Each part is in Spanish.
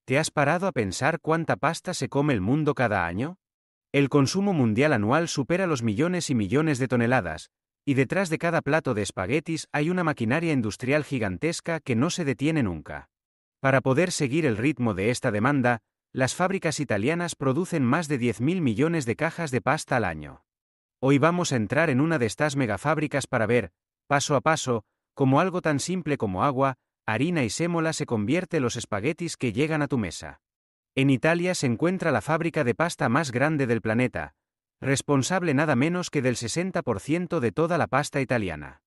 ¿Te has parado a pensar cuánta pasta se come el mundo cada año? El consumo mundial anual supera los millones y millones de toneladas, y detrás de cada plato de espaguetis hay una maquinaria industrial gigantesca que no se detiene nunca. Para poder seguir el ritmo de esta demanda, las fábricas italianas producen más de 10.000 millones de cajas de pasta al año. Hoy vamos a entrar en una de estas megafábricas para ver, paso a paso, cómo algo tan simple como agua, harina y sémola se convierte en los espaguetis que llegan a tu mesa. En Italia se encuentra la fábrica de pasta más grande del planeta, responsable nada menos que del 60% de toda la pasta italiana.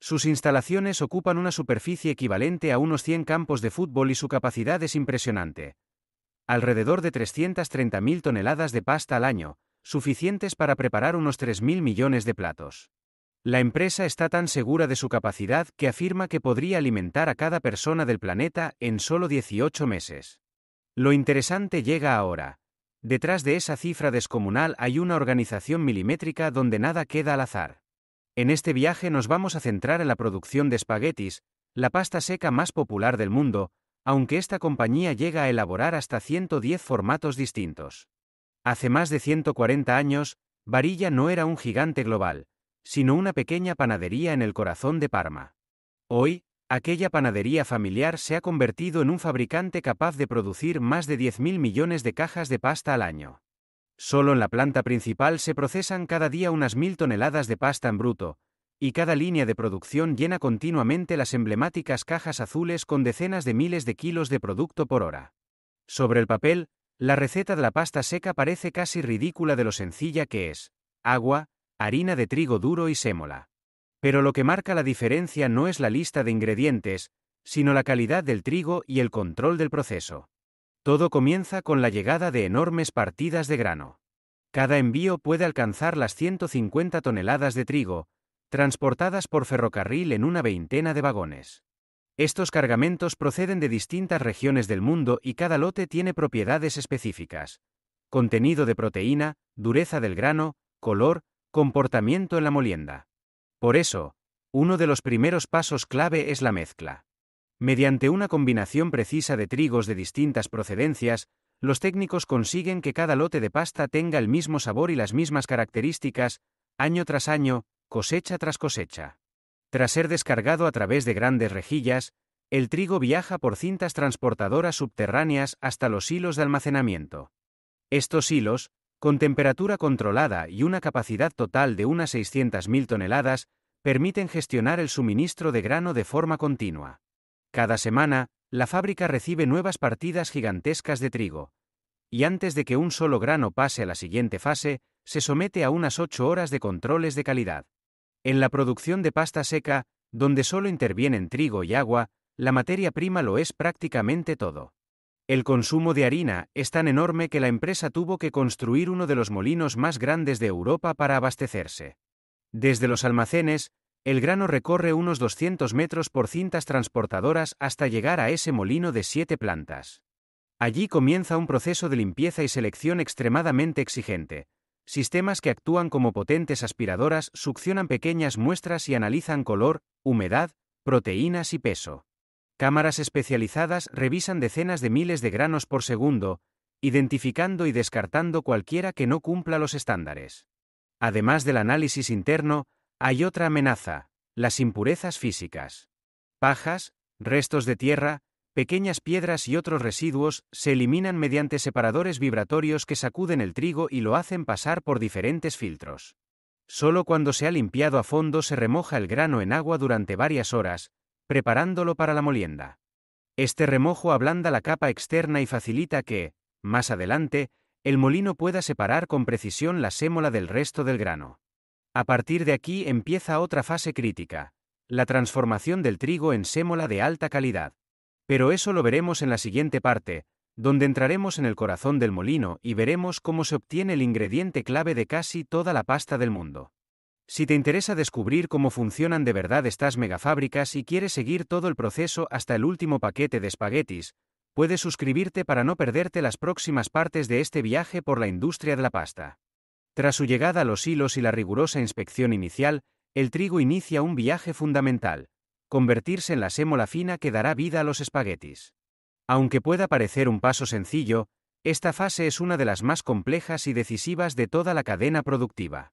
Sus instalaciones ocupan una superficie equivalente a unos 100 campos de fútbol y su capacidad es impresionante. Alrededor de 330.000 toneladas de pasta al año, suficientes para preparar unos 3.000 millones de platos. La empresa está tan segura de su capacidad que afirma que podría alimentar a cada persona del planeta en solo 18 meses. Lo interesante llega ahora. Detrás de esa cifra descomunal hay una organización milimétrica donde nada queda al azar. En este viaje nos vamos a centrar en la producción de espaguetis, la pasta seca más popular del mundo, aunque esta compañía llega a elaborar hasta 110 formatos distintos. Hace más de 140 años, Barilla no era un gigante global, sino una pequeña panadería en el corazón de Parma. Hoy, aquella panadería familiar se ha convertido en un fabricante capaz de producir más de 10.000 millones de cajas de pasta al año. Solo en la planta principal se procesan cada día unas 1.000 toneladas de pasta en bruto, y cada línea de producción llena continuamente las emblemáticas cajas azules con decenas de miles de kilos de producto por hora. Sobre el papel, la receta de la pasta seca parece casi ridícula de lo sencilla que es: agua, harina de trigo duro y sémola. Pero lo que marca la diferencia no es la lista de ingredientes, sino la calidad del trigo y el control del proceso. Todo comienza con la llegada de enormes partidas de grano. Cada envío puede alcanzar las 150 toneladas de trigo, transportadas por ferrocarril en una veintena de vagones. Estos cargamentos proceden de distintas regiones del mundo y cada lote tiene propiedades específicas: contenido de proteína, dureza del grano, color, comportamiento en la molienda. Por eso, uno de los primeros pasos clave es la mezcla. Mediante una combinación precisa de trigos de distintas procedencias, los técnicos consiguen que cada lote de pasta tenga el mismo sabor y las mismas características, año tras año, cosecha tras cosecha. Tras ser descargado a través de grandes rejillas, el trigo viaja por cintas transportadoras subterráneas hasta los hilos de almacenamiento. Estos hilos, con temperatura controlada y una capacidad total de unas 600.000 toneladas, permiten gestionar el suministro de grano de forma continua. Cada semana, la fábrica recibe nuevas partidas gigantescas de trigo, y antes de que un solo grano pase a la siguiente fase, se somete a unas 8 horas de controles de calidad. En la producción de pasta seca, donde solo intervienen trigo y agua, la materia prima lo es prácticamente todo. El consumo de harina es tan enorme que la empresa tuvo que construir uno de los molinos más grandes de Europa para abastecerse. Desde los almacenes, el grano recorre unos 200 metros por cintas transportadoras hasta llegar a ese molino de 7 plantas. Allí comienza un proceso de limpieza y selección extremadamente exigente. Sistemas que actúan como potentes aspiradoras succionan pequeñas muestras y analizan color, humedad, proteínas y peso. Cámaras especializadas revisan decenas de miles de granos por segundo, identificando y descartando cualquiera que no cumpla los estándares. Además del análisis interno, hay otra amenaza: las impurezas físicas. Pajas, restos de tierra, pequeñas piedras y otros residuos se eliminan mediante separadores vibratorios que sacuden el trigo y lo hacen pasar por diferentes filtros. Solo cuando se ha limpiado a fondo se remoja el grano en agua durante varias horas, preparándolo para la molienda. Este remojo ablanda la capa externa y facilita que, más adelante, el molino pueda separar con precisión la sémola del resto del grano. A partir de aquí empieza otra fase crítica: la transformación del trigo en sémola de alta calidad. Pero eso lo veremos en la siguiente parte, donde entraremos en el corazón del molino y veremos cómo se obtiene el ingrediente clave de casi toda la pasta del mundo. Si te interesa descubrir cómo funcionan de verdad estas megafábricas y quieres seguir todo el proceso hasta el último paquete de espaguetis, puedes suscribirte para no perderte las próximas partes de este viaje por la industria de la pasta. Tras su llegada a los hilos y la rigurosa inspección inicial, el trigo inicia un viaje fundamental: convertirse en la sémola fina que dará vida a los espaguetis. Aunque pueda parecer un paso sencillo, esta fase es una de las más complejas y decisivas de toda la cadena productiva.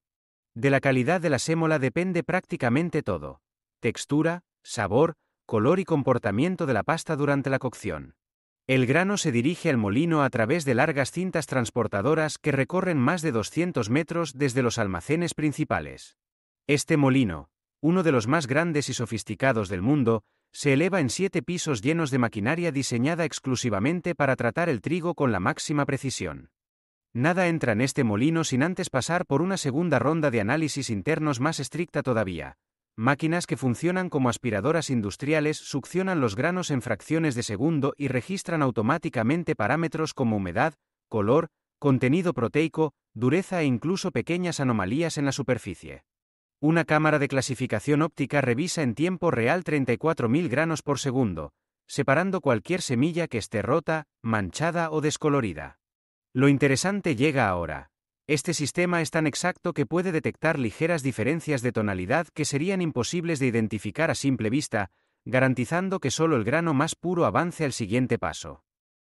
De la calidad de la sémola depende prácticamente todo: textura, sabor, color y comportamiento de la pasta durante la cocción. El grano se dirige al molino a través de largas cintas transportadoras que recorren más de 200 metros desde los almacenes principales. Este molino, uno de los más grandes y sofisticados del mundo, se eleva en 7 pisos llenos de maquinaria diseñada exclusivamente para tratar el trigo con la máxima precisión. Nada entra en este molino sin antes pasar por una segunda ronda de análisis internos más estricta todavía. Máquinas que funcionan como aspiradoras industriales succionan los granos en fracciones de segundo y registran automáticamente parámetros como humedad, color, contenido proteico, dureza e incluso pequeñas anomalías en la superficie. Una cámara de clasificación óptica revisa en tiempo real 34.000 granos por segundo, separando cualquier semilla que esté rota, manchada o descolorida. Lo interesante llega ahora. Este sistema es tan exacto que puede detectar ligeras diferencias de tonalidad que serían imposibles de identificar a simple vista, garantizando que solo el grano más puro avance al siguiente paso.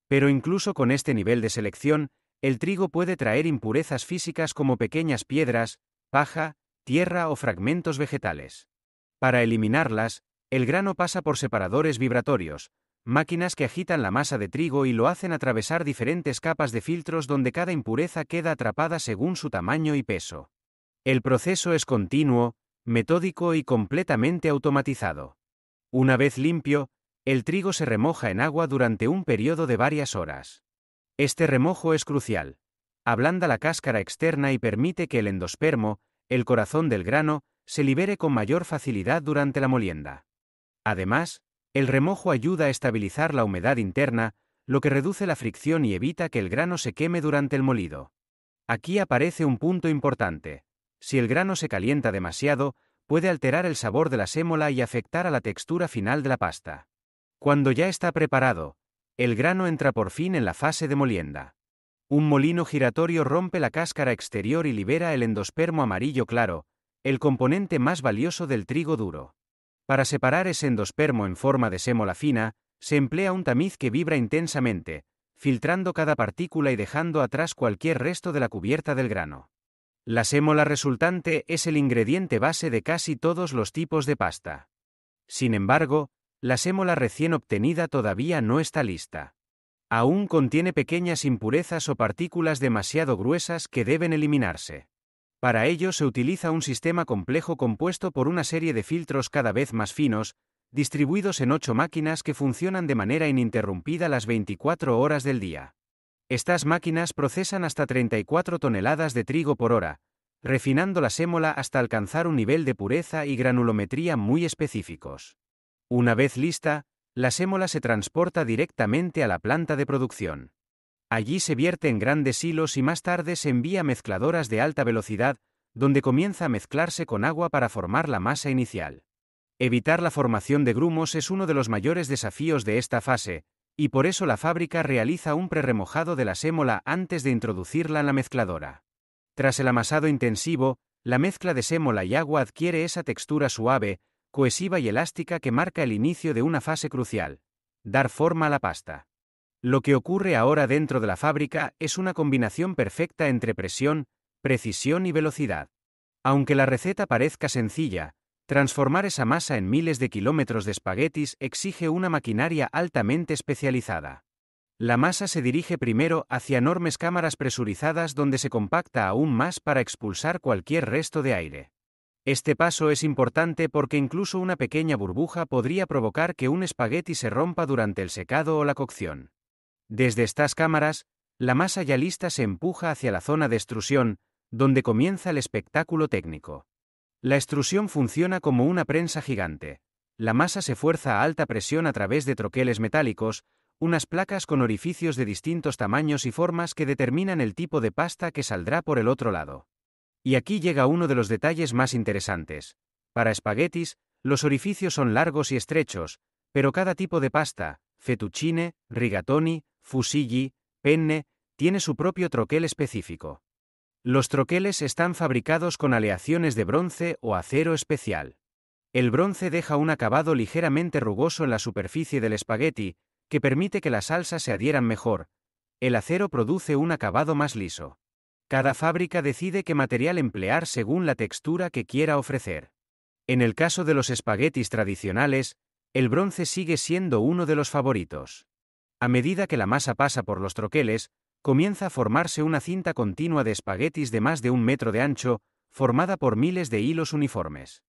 Pero incluso con este nivel de selección, el trigo puede traer impurezas físicas como pequeñas piedras, paja, tierra o fragmentos vegetales. Para eliminarlas, el grano pasa por separadores vibratorios, máquinas que agitan la masa de trigo y lo hacen atravesar diferentes capas de filtros donde cada impureza queda atrapada según su tamaño y peso. El proceso es continuo, metódico y completamente automatizado. Una vez limpio, el trigo se remoja en agua durante un periodo de varias horas. Este remojo es crucial. Ablanda la cáscara externa y permite que el endospermo, el corazón del grano, se libere con mayor facilidad durante la molienda. Además, el remojo ayuda a estabilizar la humedad interna, lo que reduce la fricción y evita que el grano se queme durante el molido. Aquí aparece un punto importante. Si el grano se calienta demasiado, puede alterar el sabor de la sémola y afectar a la textura final de la pasta. Cuando ya está preparado, el grano entra por fin en la fase de molienda. Un molino giratorio rompe la cáscara exterior y libera el endospermo amarillo claro, el componente más valioso del trigo duro. Para separar ese endospermo en forma de sémola fina, se emplea un tamiz que vibra intensamente, filtrando cada partícula y dejando atrás cualquier resto de la cubierta del grano. La sémola resultante es el ingrediente base de casi todos los tipos de pasta. Sin embargo, la sémola recién obtenida todavía no está lista. Aún contiene pequeñas impurezas o partículas demasiado gruesas que deben eliminarse. Para ello se utiliza un sistema complejo compuesto por una serie de filtros cada vez más finos, distribuidos en 8 máquinas que funcionan de manera ininterrumpida las 24 horas del día. Estas máquinas procesan hasta 34 toneladas de trigo por hora, refinando la sémola hasta alcanzar un nivel de pureza y granulometría muy específicos. Una vez lista, la sémola se transporta directamente a la planta de producción. Allí se vierte en grandes hilos y más tarde se envía a mezcladoras de alta velocidad, donde comienza a mezclarse con agua para formar la masa inicial. Evitar la formación de grumos es uno de los mayores desafíos de esta fase, y por eso la fábrica realiza un prerremojado de la sémola antes de introducirla en la mezcladora. Tras el amasado intensivo, la mezcla de sémola y agua adquiere esa textura suave, cohesiva y elástica que marca el inicio de una fase crucial: dar forma a la pasta. Lo que ocurre ahora dentro de la fábrica es una combinación perfecta entre presión, precisión y velocidad. Aunque la receta parezca sencilla, transformar esa masa en miles de kilómetros de espaguetis exige una maquinaria altamente especializada. La masa se dirige primero hacia enormes cámaras presurizadas donde se compacta aún más para expulsar cualquier resto de aire. Este paso es importante porque incluso una pequeña burbuja podría provocar que un espagueti se rompa durante el secado o la cocción. Desde estas cámaras, la masa ya lista se empuja hacia la zona de extrusión, donde comienza el espectáculo técnico. La extrusión funciona como una prensa gigante. La masa se fuerza a alta presión a través de troqueles metálicos, unas placas con orificios de distintos tamaños y formas que determinan el tipo de pasta que saldrá por el otro lado. Y aquí llega uno de los detalles más interesantes. Para espaguetis, los orificios son largos y estrechos, pero cada tipo de pasta, fettuccine, rigatoni, fusilli, penne, tiene su propio troquel específico. Los troqueles están fabricados con aleaciones de bronce o acero especial. El bronce deja un acabado ligeramente rugoso en la superficie del espagueti, que permite que las salsas se adhieran mejor. El acero produce un acabado más liso. Cada fábrica decide qué material emplear según la textura que quiera ofrecer. En el caso de los espaguetis tradicionales, el bronce sigue siendo uno de los favoritos. A medida que la masa pasa por los troqueles, comienza a formarse una cinta continua de espaguetis de más de 1 metro de ancho, formada por miles de hilos uniformes.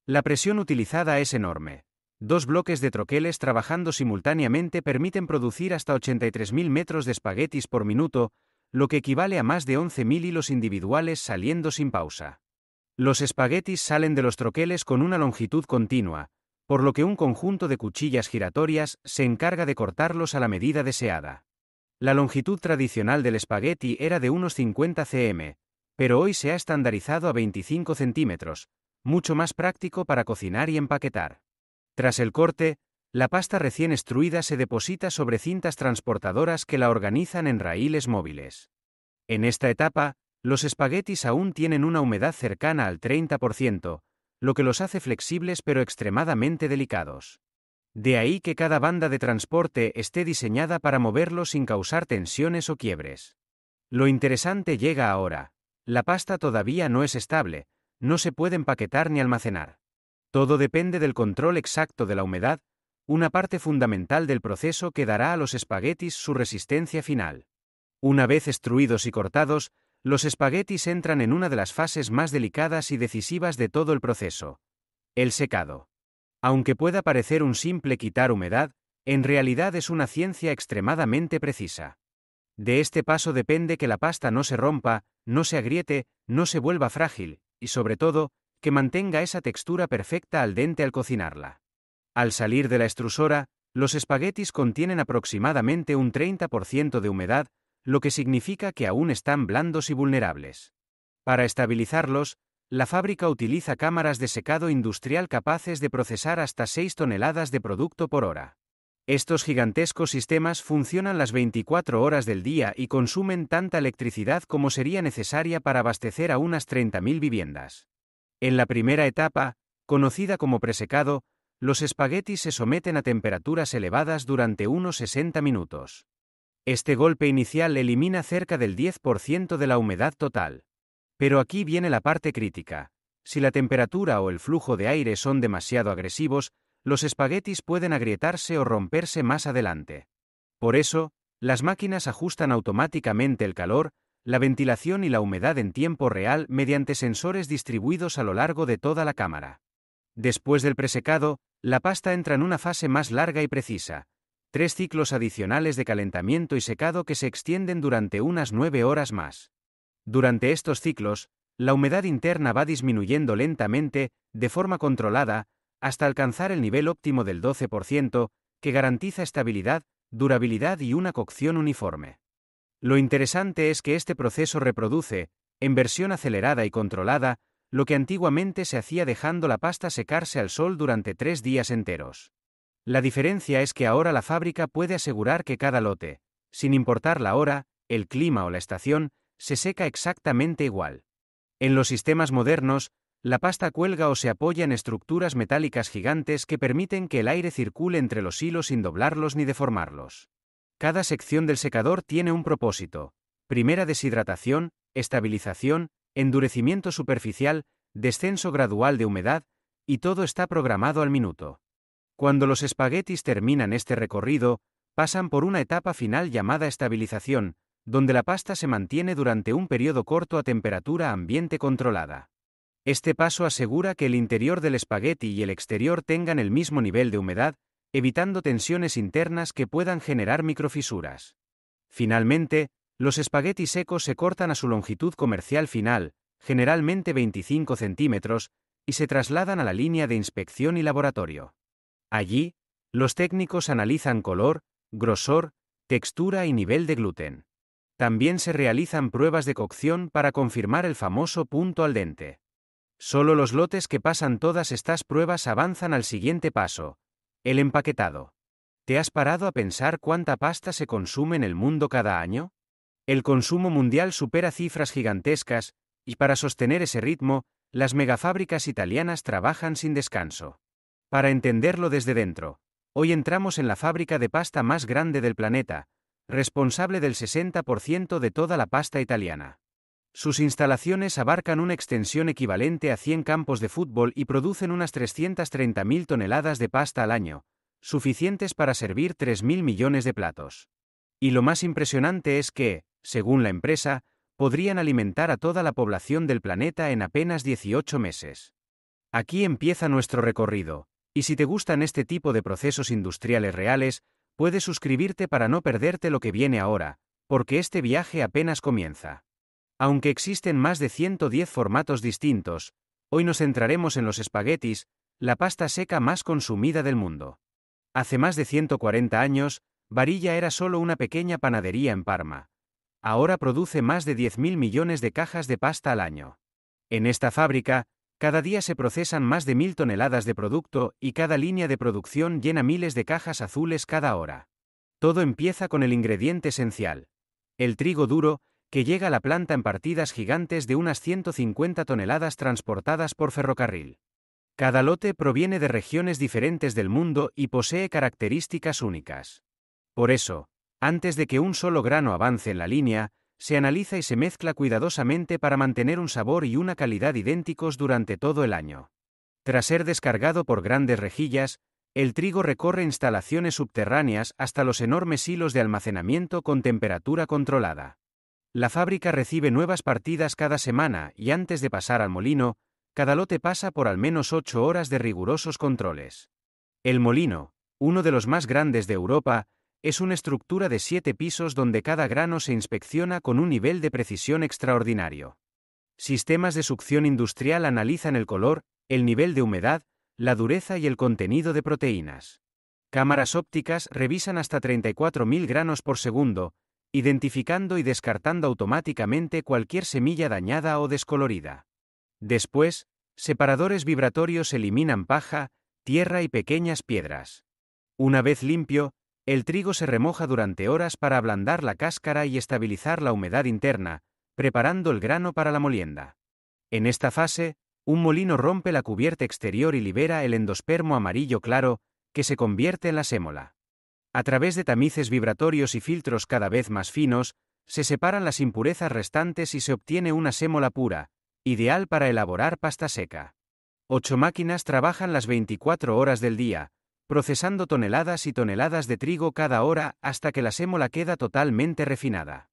La presión utilizada es enorme. 2 bloques de troqueles trabajando simultáneamente permiten producir hasta 83.000 metros de espaguetis por minuto, lo que equivale a más de 11.000 hilos individuales saliendo sin pausa. Los espaguetis salen de los troqueles con una longitud continua, por lo que un conjunto de cuchillas giratorias se encarga de cortarlos a la medida deseada. La longitud tradicional del espagueti era de unos 50 cm, pero hoy se ha estandarizado a 25 centímetros, mucho más práctico para cocinar y empaquetar. Tras el corte, la pasta recién extruida se deposita sobre cintas transportadoras que la organizan en raíles móviles. En esta etapa, los espaguetis aún tienen una humedad cercana al 30%, lo que los hace flexibles pero extremadamente delicados. De ahí que cada banda de transporte esté diseñada para moverlos sin causar tensiones o quiebres. Lo interesante llega ahora. La pasta todavía no es estable, no se puede empaquetar ni almacenar. Todo depende del control exacto de la humedad, una parte fundamental del proceso que dará a los espaguetis su resistencia final. Una vez extruidos y cortados, los espaguetis entran en una de las fases más delicadas y decisivas de todo el proceso: el secado. Aunque pueda parecer un simple quitar humedad, en realidad es una ciencia extremadamente precisa. De este paso depende que la pasta no se rompa, no se agriete, no se vuelva frágil, y sobre todo, que mantenga esa textura perfecta al dente al cocinarla. Al salir de la extrusora, los espaguetis contienen aproximadamente un 30% de humedad, lo que significa que aún están blandos y vulnerables. Para estabilizarlos, la fábrica utiliza cámaras de secado industrial capaces de procesar hasta 6 toneladas de producto por hora. Estos gigantescos sistemas funcionan las 24 horas del día y consumen tanta electricidad como sería necesaria para abastecer a unas 30.000 viviendas. En la primera etapa, conocida como presecado, los espaguetis se someten a temperaturas elevadas durante unos 60 minutos. Este golpe inicial elimina cerca del 10% de la humedad total. Pero aquí viene la parte crítica. Si la temperatura o el flujo de aire son demasiado agresivos, los espaguetis pueden agrietarse o romperse más adelante. Por eso, las máquinas ajustan automáticamente el calor, la ventilación y la humedad en tiempo real mediante sensores distribuidos a lo largo de toda la cámara. Después del presecado, la pasta entra en una fase más larga y precisa: 3 ciclos adicionales de calentamiento y secado que se extienden durante unas 9 horas más. Durante estos ciclos, la humedad interna va disminuyendo lentamente, de forma controlada, hasta alcanzar el nivel óptimo del 12%, que garantiza estabilidad, durabilidad y una cocción uniforme. Lo interesante es que este proceso reproduce, en versión acelerada y controlada, lo que antiguamente se hacía dejando la pasta secarse al sol durante 3 días enteros. La diferencia es que ahora la fábrica puede asegurar que cada lote, sin importar la hora, el clima o la estación, se seca exactamente igual. En los sistemas modernos, la pasta cuelga o se apoya en estructuras metálicas gigantes que permiten que el aire circule entre los hilos sin doblarlos ni deformarlos. Cada sección del secador tiene un propósito: primera deshidratación, estabilización, endurecimiento superficial, descenso gradual de humedad, y todo está programado al minuto. Cuando los espaguetis terminan este recorrido, pasan por una etapa final llamada estabilización, donde la pasta se mantiene durante un periodo corto a temperatura ambiente controlada. Este paso asegura que el interior del espagueti y el exterior tengan el mismo nivel de humedad, evitando tensiones internas que puedan generar microfisuras. Finalmente, los espaguetis secos se cortan a su longitud comercial final, generalmente 25 centímetros, y se trasladan a la línea de inspección y laboratorio. Allí, los técnicos analizan color, grosor, textura y nivel de gluten. También se realizan pruebas de cocción para confirmar el famoso punto al dente. Solo los lotes que pasan todas estas pruebas avanzan al siguiente paso: el empaquetado. ¿Te has parado a pensar cuánta pasta se consume en el mundo cada año? El consumo mundial supera cifras gigantescas, y para sostener ese ritmo, las megafábricas italianas trabajan sin descanso. Para entenderlo desde dentro, Hoy entramos en la fábrica de pasta más grande del planeta, responsable del 60% de toda la pasta italiana. Sus instalaciones abarcan una extensión equivalente a 100 campos de fútbol y producen unas 330.000 toneladas de pasta al año, suficientes para servir 3.000 millones de platos. Y lo más impresionante es que, según la empresa, podrían alimentar a toda la población del planeta en apenas 18 meses. Aquí empieza nuestro recorrido, y si te gustan este tipo de procesos industriales reales, puedes suscribirte para no perderte lo que viene ahora, porque este viaje apenas comienza. Aunque existen más de 110 formatos distintos, hoy nos centraremos en los espaguetis, la pasta seca más consumida del mundo. Hace más de 140 años, Barilla era solo una pequeña panadería en Parma. Ahora produce más de 10.000 millones de cajas de pasta al año. En esta fábrica, cada día se procesan más de 1.000 toneladas de producto y cada línea de producción llena miles de cajas azules cada hora. Todo empieza con el ingrediente esencial: el trigo duro, que llega a la planta en partidas gigantes de unas 150 toneladas transportadas por ferrocarril. Cada lote proviene de regiones diferentes del mundo y posee características únicas. Por eso, antes de que un solo grano avance en la línea, se analiza y se mezcla cuidadosamente para mantener un sabor y una calidad idénticos durante todo el año. Tras ser descargado por grandes rejillas, el trigo recorre instalaciones subterráneas hasta los enormes hilos de almacenamiento con temperatura controlada. La fábrica recibe nuevas partidas cada semana y antes de pasar al molino, cada lote pasa por al menos 8 horas de rigurosos controles. El molino, uno de los más grandes de Europa, es una estructura de 7 pisos donde cada grano se inspecciona con un nivel de precisión extraordinario. Sistemas de succión industrial analizan el color, el nivel de humedad, la dureza y el contenido de proteínas. Cámaras ópticas revisan hasta 34.000 granos por segundo, identificando y descartando automáticamente cualquier semilla dañada o descolorida. Después, separadores vibratorios eliminan paja, tierra y pequeñas piedras. Una vez limpio, el trigo se remoja durante horas para ablandar la cáscara y estabilizar la humedad interna, preparando el grano para la molienda. En esta fase, un molino rompe la cubierta exterior y libera el endospermo amarillo claro, que se convierte en la sémola. A través de tamices vibratorios y filtros cada vez más finos, se separan las impurezas restantes y se obtiene una sémola pura, ideal para elaborar pasta seca. 8 máquinas trabajan las 24 horas del día, procesando toneladas y toneladas de trigo cada hora hasta que la sémola queda totalmente refinada.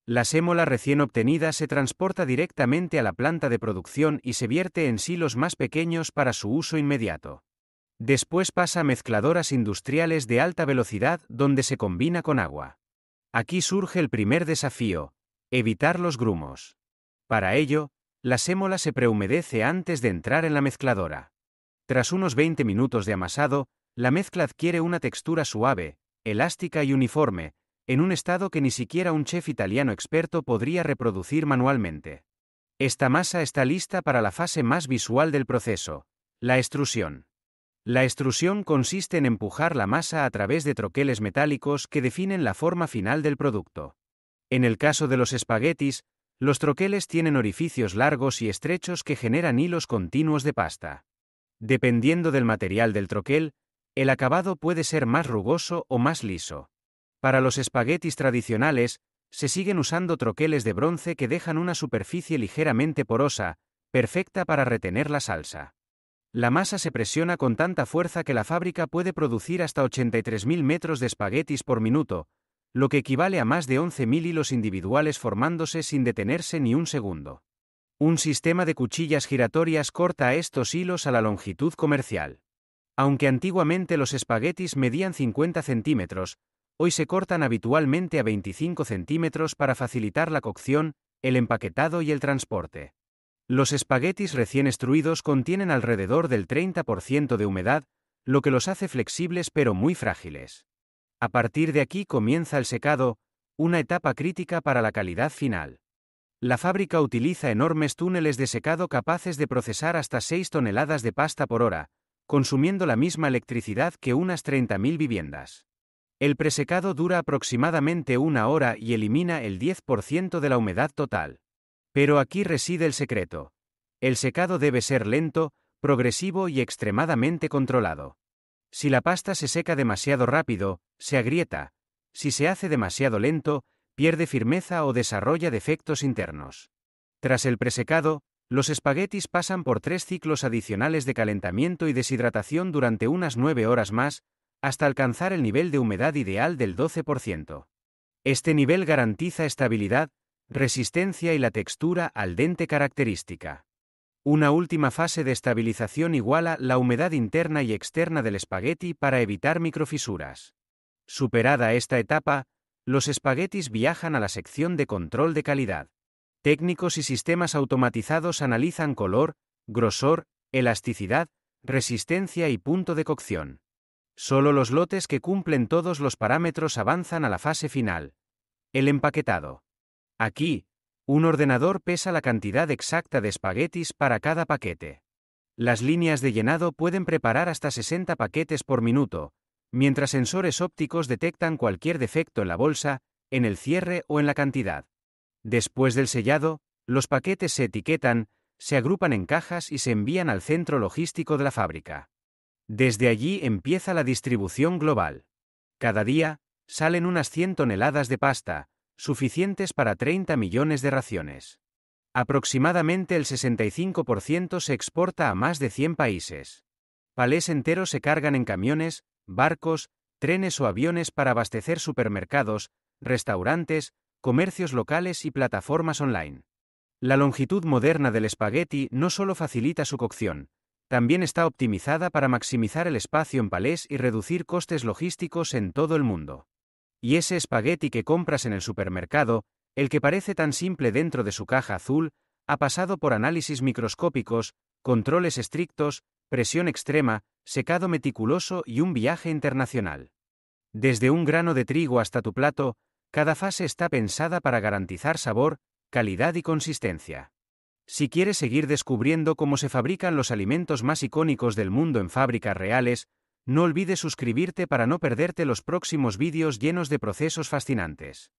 La sémola recién obtenida se transporta directamente a la planta de producción y se vierte en silos más pequeños para su uso inmediato. Después pasa a mezcladoras industriales de alta velocidad donde se combina con agua. Aquí surge el primer desafío: evitar los grumos. Para ello, la sémola se prehumedece antes de entrar en la mezcladora. Tras unos 20 minutos de amasado, la mezcla adquiere una textura suave, elástica y uniforme, en un estado que ni siquiera un chef italiano experto podría reproducir manualmente. Esta masa está lista para la fase más visual del proceso: la extrusión. La extrusión consiste en empujar la masa a través de troqueles metálicos que definen la forma final del producto. En el caso de los espaguetis, los troqueles tienen orificios largos y estrechos que generan hilos continuos de pasta. Dependiendo del material del troquel, el acabado puede ser más rugoso o más liso. Para los espaguetis tradicionales, se siguen usando troqueles de bronce que dejan una superficie ligeramente porosa, perfecta para retener la salsa. La masa se presiona con tanta fuerza que la fábrica puede producir hasta 83.000 metros de espaguetis por minuto, lo que equivale a más de 11.000 hilos individuales formándose sin detenerse ni un segundo. Un sistema de cuchillas giratorias corta estos hilos a la longitud comercial. Aunque antiguamente los espaguetis medían 50 centímetros, hoy se cortan habitualmente a 25 centímetros para facilitar la cocción, el empaquetado y el transporte. Los espaguetis recién extruidos contienen alrededor del 30% de humedad, lo que los hace flexibles pero muy frágiles. A partir de aquí comienza el secado, una etapa crítica para la calidad final. La fábrica utiliza enormes túneles de secado capaces de procesar hasta 6 toneladas de pasta por hora, consumiendo la misma electricidad que unas 30.000 viviendas. El presecado dura aproximadamente 1 hora y elimina el 10% de la humedad total. Pero aquí reside el secreto. El secado debe ser lento, progresivo y extremadamente controlado. Si la pasta se seca demasiado rápido, se agrieta. Si se hace demasiado lento, pierde firmeza o desarrolla defectos internos. Tras el presecado, los espaguetis pasan por 3 ciclos adicionales de calentamiento y deshidratación durante unas 9 horas más, hasta alcanzar el nivel de humedad ideal del 12%. Este nivel garantiza estabilidad, resistencia y la textura al dente característica. Una última fase de estabilización iguala la humedad interna y externa del espagueti para evitar microfisuras. Superada esta etapa, los espaguetis viajan a la sección de control de calidad. Técnicos y sistemas automatizados analizan color, grosor, elasticidad, resistencia y punto de cocción. Solo los lotes que cumplen todos los parámetros avanzan a la fase final: el empaquetado. Aquí, un ordenador pesa la cantidad exacta de espaguetis para cada paquete. Las líneas de llenado pueden preparar hasta 60 paquetes por minuto, mientras sensores ópticos detectan cualquier defecto en la bolsa, en el cierre o en la cantidad. Después del sellado, los paquetes se etiquetan, se agrupan en cajas y se envían al centro logístico de la fábrica. Desde allí empieza la distribución global. Cada día, salen unas 100 toneladas de pasta, suficientes para 30 millones de raciones. Aproximadamente el 65% se exporta a más de 100 países. Palés enteros se cargan en camiones, barcos, trenes o aviones para abastecer supermercados, restaurantes, comercios locales y plataformas online. La longitud moderna del espagueti no solo facilita su cocción, también está optimizada para maximizar el espacio en palés y reducir costes logísticos en todo el mundo. Y ese espagueti que compras en el supermercado, el que parece tan simple dentro de su caja azul, ha pasado por análisis microscópicos, controles estrictos, presión extrema, secado meticuloso y un viaje internacional. Desde un grano de trigo hasta tu plato, cada fase está pensada para garantizar sabor, calidad y consistencia. Si quieres seguir descubriendo cómo se fabrican los alimentos más icónicos del mundo en fábricas reales, no olvides suscribirte para no perderte los próximos vídeos llenos de procesos fascinantes.